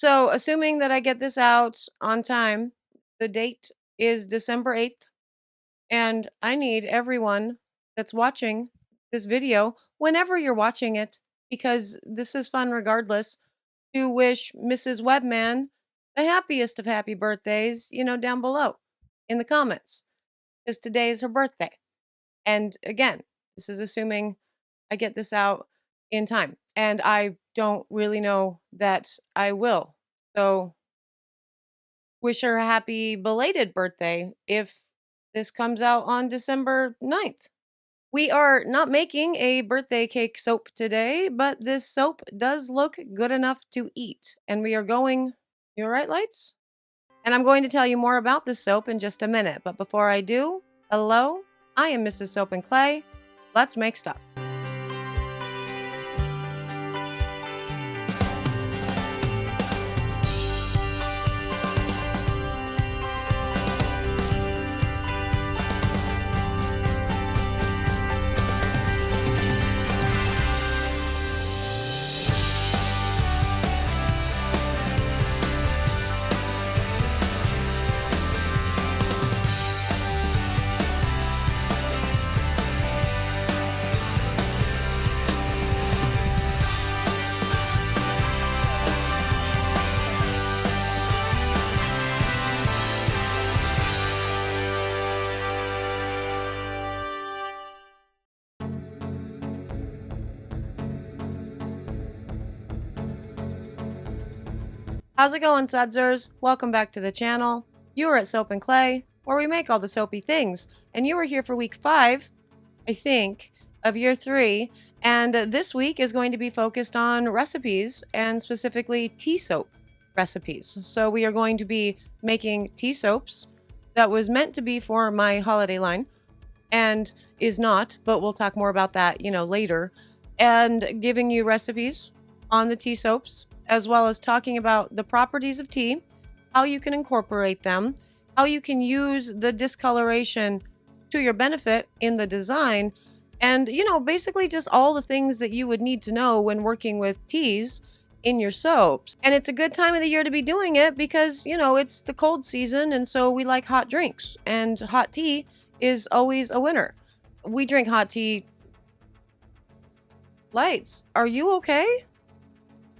So, assuming that I get this out on time, the date is December 8th, and I need everyone that's watching this video, whenever you're watching it, because this is fun regardless, to wish Mrs. Webman the happiest of happy birthdays, down below in the comments, because today is her birthday. And again, this is assuming I get this out in time. And I don't really know that I will. So wish her a happy belated birthday if this comes out on December 9th. We are not making a birthday cake soap today, but this soap does look good enough to eat. And we are going, you all right, lights? And I'm going to tell you more about this soap in just a minute. But before I do, hello, I am Mrs. Soap and Clay. Let's make stuff. How's it going, Sudzers? Welcome back to the channel. You are at Soap and Clay, where we make all the soapy things. And you are here for week 5, I think, of year 3. And this week is going to be focused on recipes, and specifically tea soap recipes. So we are going to be making tea soaps that was meant to be for my holiday line and is not, but we'll talk more about that, later. And giving you recipes on the tea soaps, as well as talking about the properties of tea, how you can incorporate them, how you can use the discoloration to your benefit in the design, and, basically just all the things that you would need to know when working with teas in your soaps. And it's a good time of the year to be doing it because, it's the cold season, and so we like hot drinks, and hot tea is always a winner. We drink hot tea. Lights, are you okay?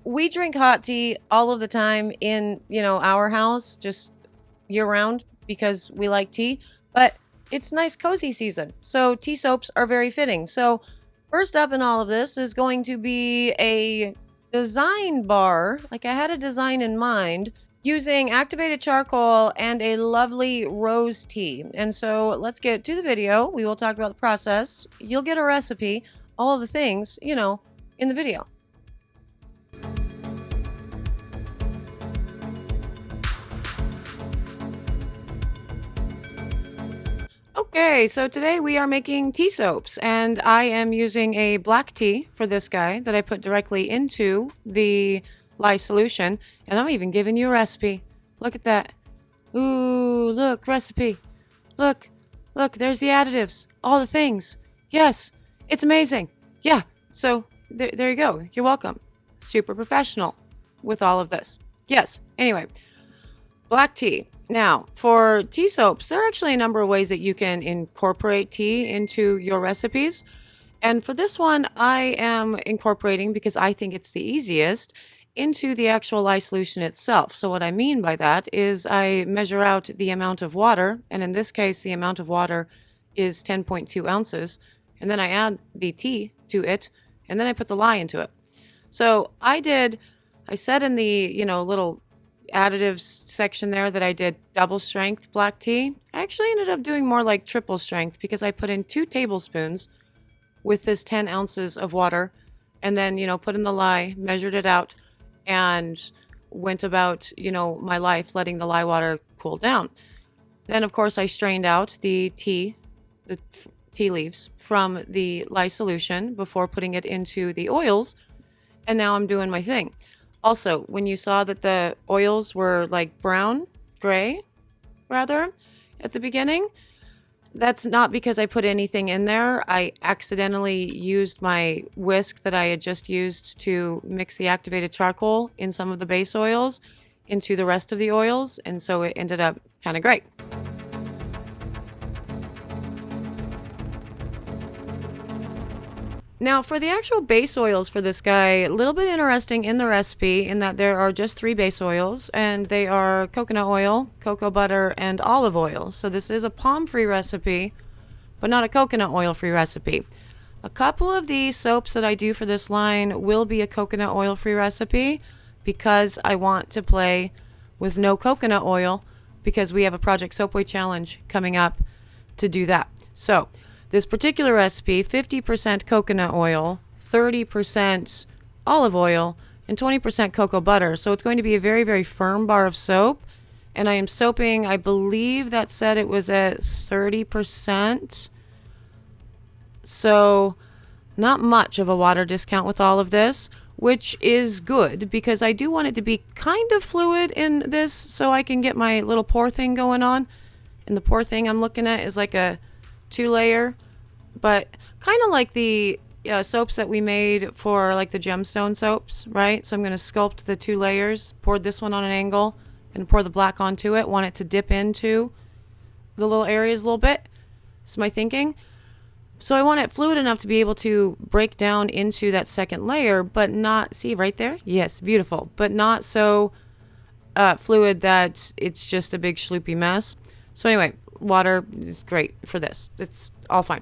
We drink hot tea all of the time in, our house, just year round, because we like tea, but it's nice cozy season. So tea soaps are very fitting. So first up in all of this is going to be a design bar. Like, I had a design in mind using activated charcoal and a lovely rose tea. And so let's get to the video. We will talk about the process. You'll get a recipe, all of the things, in the video. Okay, so today we are making tea soaps, and I am using a black tea for this guy that I put directly into the lye solution, and I'm even giving you a recipe. Look at that. Ooh, look, recipe. Look, there's the additives, all the things. Yes, it's amazing. Yeah, so there you go. You're welcome. Super professional with all of this. Yes, anyway, black tea. Now, for tea soaps, there are actually a number of ways that you can incorporate tea into your recipes. And for this one, I am incorporating, because I think it's the easiest, into the actual lye solution itself. So what I mean by that is I measure out the amount of water, and in this case, the amount of water is 10.2 ounces. And then I add the tea to it, and then I put the lye into it. So I said in the, little additives section there that I did double strength black tea. I actually ended up doing more like triple strength, because I put in 2 tablespoons with this 10 ounces of water, and then, put in the lye, measured it out, and went about, my life letting the lye water cool down. Then, of course, I strained out the tea leaves from the lye solution before putting it into the oils, and now I'm doing my thing. Also, when you saw that the oils were like gray, rather, at the beginning, That's not because I put anything in there. I accidentally used my whisk that I had just used to mix the activated charcoal in some of the base oils into the rest of the oils, and so it ended up kind of great. Now, for the actual base oils for this guy, a little bit interesting in the recipe in that there are just 3 base oils, and they are coconut oil, cocoa butter, and olive oil. So this is a palm-free recipe, but not a coconut oil-free recipe. A couple of these soaps that I do for this line will be a coconut oil-free recipe because I want to play with no coconut oil because we have a Project Soapway Challenge coming up to do that. So this particular recipe, 50% coconut oil, 30% olive oil, and 20% cocoa butter. So it's going to be a very, very firm bar of soap. And I am soaping, I believe that said it was at 30%. So not much of a water discount with all of this, which is good because I do want it to be kind of fluid in this so I can get my little pour thing going on. And the pour thing I'm looking at is like a 2-layer, but kind of like the soaps that we made for like the gemstone soaps, right? So I'm going to sculpt the 2 layers, pour this one on an angle, and pour the black onto it. Want it to dip into the little areas a little bit. That's my thinking. So I want it fluid enough to be able to break down into that second layer, but not, see right there? Yes, beautiful. But not so fluid that it's just a big schloopy mess. So anyway, water is great for this. It's all fine.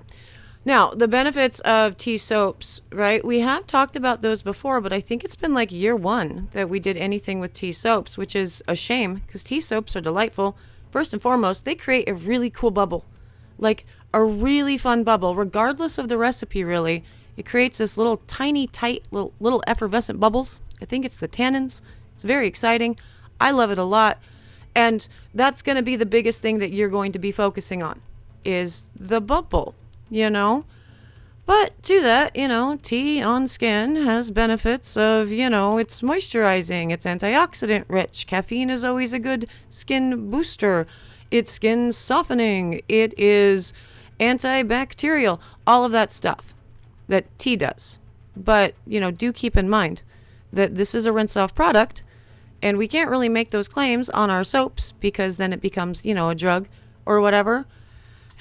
Now, the benefits of tea soaps, right? We have talked about those before, but I think it's been like year 1 that we did anything with tea soaps, which is a shame because tea soaps are delightful. First and foremost, they create a really cool bubble. Like a really fun bubble, regardless of the recipe, really. It creates this little tiny, tight, little effervescent bubbles. I think it's the tannins. It's very exciting. I love it a lot. And that's going to be the biggest thing that you're going to be focusing on is the bubble, you know. But to that, you know, tea on skin has benefits of, you know, it's moisturizing, it's antioxidant rich. Caffeine is always a good skin booster. It's skin softening. It is antibacterial. All of that stuff that tea does. But, you know, do keep in mind that this is a rinse-off product, and we can't really make those claims on our soaps because then it becomes, you know, a drug or whatever.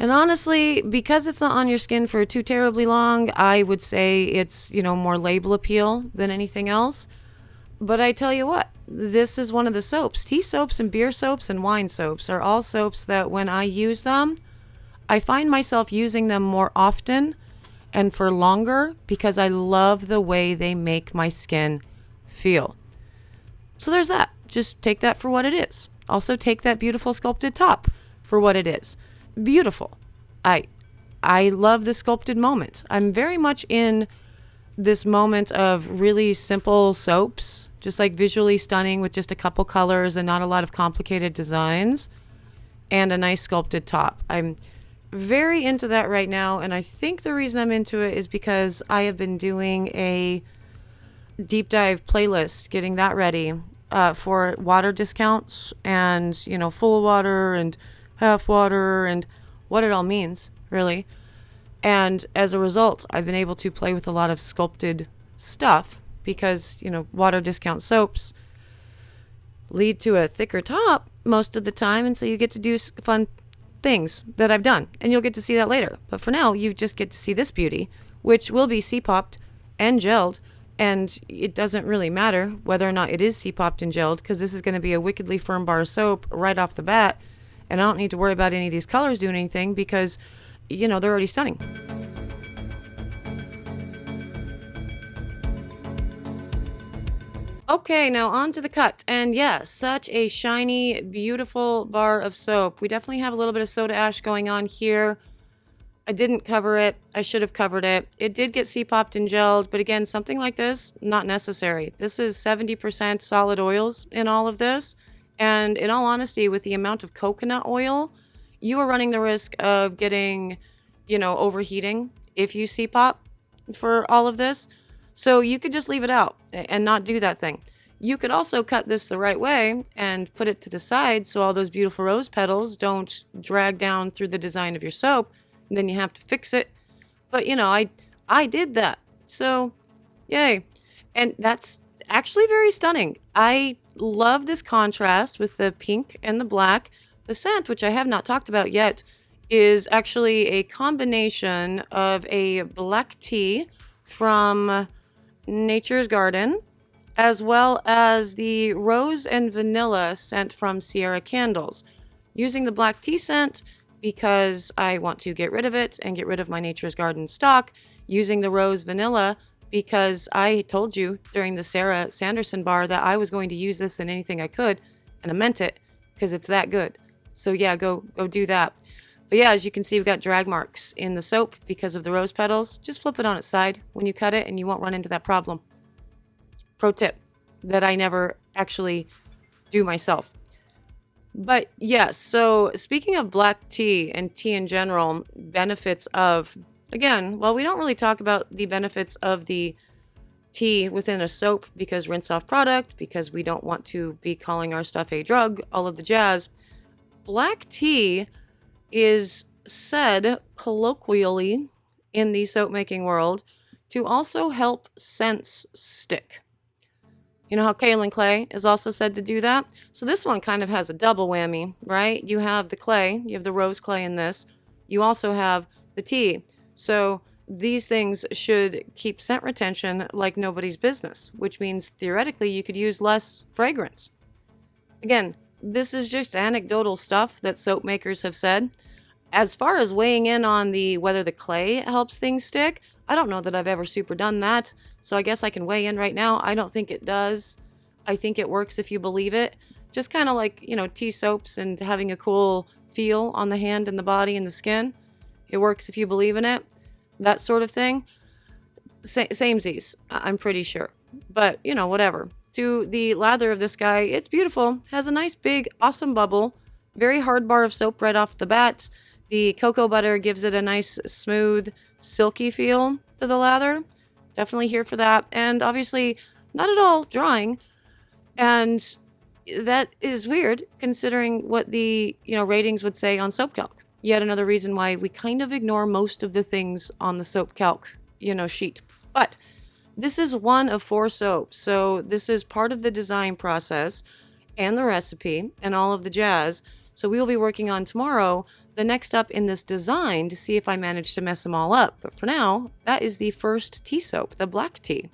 And honestly, because it's not on your skin for too terribly long, I would say it's, you know, more label appeal than anything else. But I tell you what, this is one of the soaps. Tea soaps and beer soaps and wine soaps are all soaps that when I use them, I find myself using them more often and for longer because I love the way they make my skin feel. So there's that. Just take that for what it is. Also take that beautiful sculpted top for what it is. Beautiful. I love the sculpted moment. I'm very much in this moment of really simple soaps, just like visually stunning with just a couple colors and not a lot of complicated designs and a nice sculpted top. I'm very into that right now, and I think the reason I'm into it is because I have been doing a deep dive playlist, getting that ready for water discounts and, you know, full water and half water and what it all means, really. And as a result, I've been able to play with a lot of sculpted stuff because, you know, water discount soaps lead to a thicker top most of the time. And so you get to do fun things that I've done, and you'll get to see that later. But for now, you just get to see this beauty, which will be C-popped and gelled. And it doesn't really matter whether or not it is C-popped and gelled because this is going to be a wickedly firm bar of soap right off the bat. And I don't need to worry about any of these colors doing anything because, you know, they're already stunning. Okay, now on to the cut. And yes, such a shiny, beautiful bar of soap. We definitely have a little bit of soda ash going on here. I didn't cover it. I should have covered it. It did get C-popped and gelled, but again, something like this, not necessary. This is 70% solid oils in all of this. And in all honesty, with the amount of coconut oil, you are running the risk of getting, you know, overheating if you C-pop for all of this. So you could just leave it out and not do that thing. You could also cut this the right way and put it to the side so all those beautiful rose petals don't drag down through the design of your soap, and then you have to fix it. But I did that. So, yay. And that's actually very stunning. I love this contrast with the pink and the black. The scent, which I have not talked about yet, is actually a combination of a black tea from Nature's Garden, as well as the rose and vanilla scent from Sierra Candles. Using the black tea scent because I want to get rid of it and get rid of my Nature's Garden stock. Using the rose vanilla because I told you during the Sarah Sanderson bar that I was going to use this in anything I could, and I meant it because it's that good. So yeah, go do that. But yeah, as you can see, we've got drag marks in the soap because of the rose petals. Just flip it on its side when you cut it and you won't run into that problem. Pro tip that I never actually do myself. But yes, so speaking of black tea and tea in general, benefits of, again, well, we don't really talk about the benefits of the tea within a soap because rinse off product, because we don't want to be calling our stuff a drug, all of the jazz. Black tea is said colloquially in the soap making world to also help scents stick. You know how kaolin clay is also said to do that? So this one kind of has a double whammy, right? You have the clay, you have the rose clay in this. You also have the tea. So these things should keep scent retention like nobody's business, which means theoretically you could use less fragrance. Again, this is just anecdotal stuff that soap makers have said. As far as weighing in on whether the clay helps things stick, I don't know that I've ever super done that. So I guess I can weigh in right now. I don't think it does. I think it works if you believe it. Just kind of like, tea soaps and having a cool feel on the hand and the body and the skin. It works if you believe in it. That sort of thing. Samesies, I'm pretty sure. But, whatever. To the lather of this guy, it's beautiful. Has a nice big awesome bubble. Very hard bar of soap right off the bat. The cocoa butter gives it a nice smooth silky feel to the lather. Definitely here for that. And obviously not at all drying. And that is weird considering what the ratings would say on soap calc. Yet another reason why we kind of ignore most of the things on the soap calc sheet. But this is one of 4 soaps, so this is part of the design process and the recipe and all of the jazz. So we will be working on tomorrow the next up in this design to see if I manage to mess them all up. But for now, that is the first tea soap, the black tea.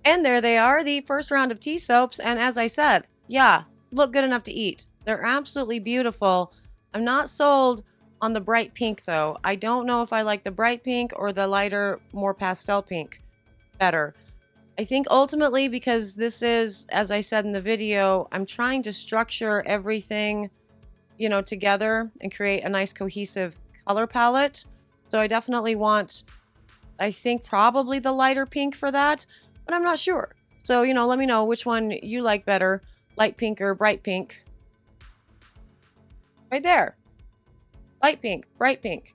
And there they are, the first round of tea soaps. And as I said, yeah, look good enough to eat. They're absolutely beautiful. I'm not sold on the bright pink though. I don't know if I like the bright pink or the lighter, more pastel pink better. I think ultimately because this is, as I said in the video, I'm trying to structure everything together and create a nice cohesive color palette. So I definitely want, I think probably the lighter pink for that, but I'm not sure. So, let me know which one you like better, light pink or bright pink. Right there. Light pink, bright pink.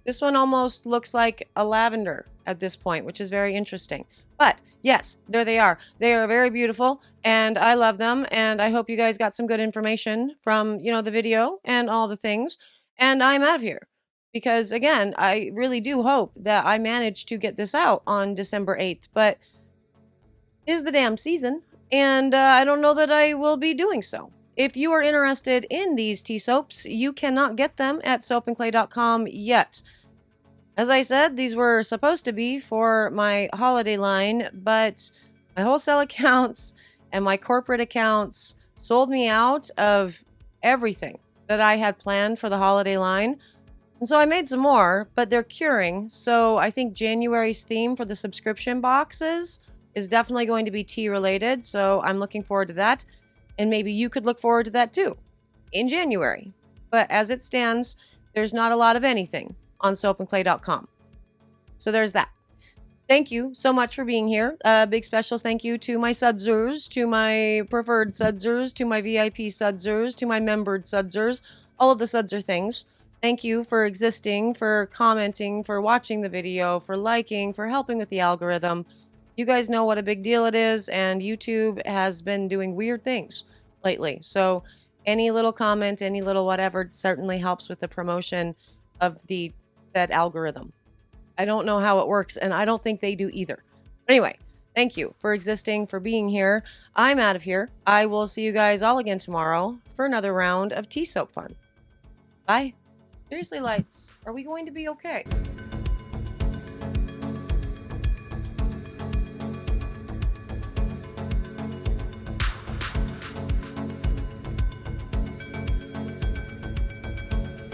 This one almost looks like a lavender at this point, which is very interesting. But yes, there they are. They are very beautiful and I love them. And I hope you guys got some good information from, the video and all the things. And I'm out of here because again, I really do hope that I manage to get this out on December 8th, but it is the damn season. And I don't know that I will be doing so. If you are interested in these tea soaps, you cannot get them at soapandclay.com yet. As I said, these were supposed to be for my holiday line, but my wholesale accounts and my corporate accounts sold me out of everything that I had planned for the holiday line. And so I made some more, but they're curing. So I think January's theme for the subscription boxes is definitely going to be tea related. So I'm looking forward to that. And maybe you could look forward to that too in January. But as it stands, there's not a lot of anything on soapandclay.com. So there's that. Thank you so much for being here. Big special thank you to my sudzers, to my preferred sudzers, to my VIP sudzers, to my membered sudzers, all of the sudzer things. Thank you for existing, for commenting, for watching the video, for liking, for helping with the algorithm. you guys know what a big deal it is, and YouTube has been doing weird things lately. So any little comment, any little whatever certainly helps with the promotion of the that algorithm. I don't know how it works, and I don't think they do either. But anyway, thank you for existing, for being here. I'm out of here. I will see you guys all again tomorrow for another round of tea soap fun. Bye. Seriously, lights, are we going to be okay?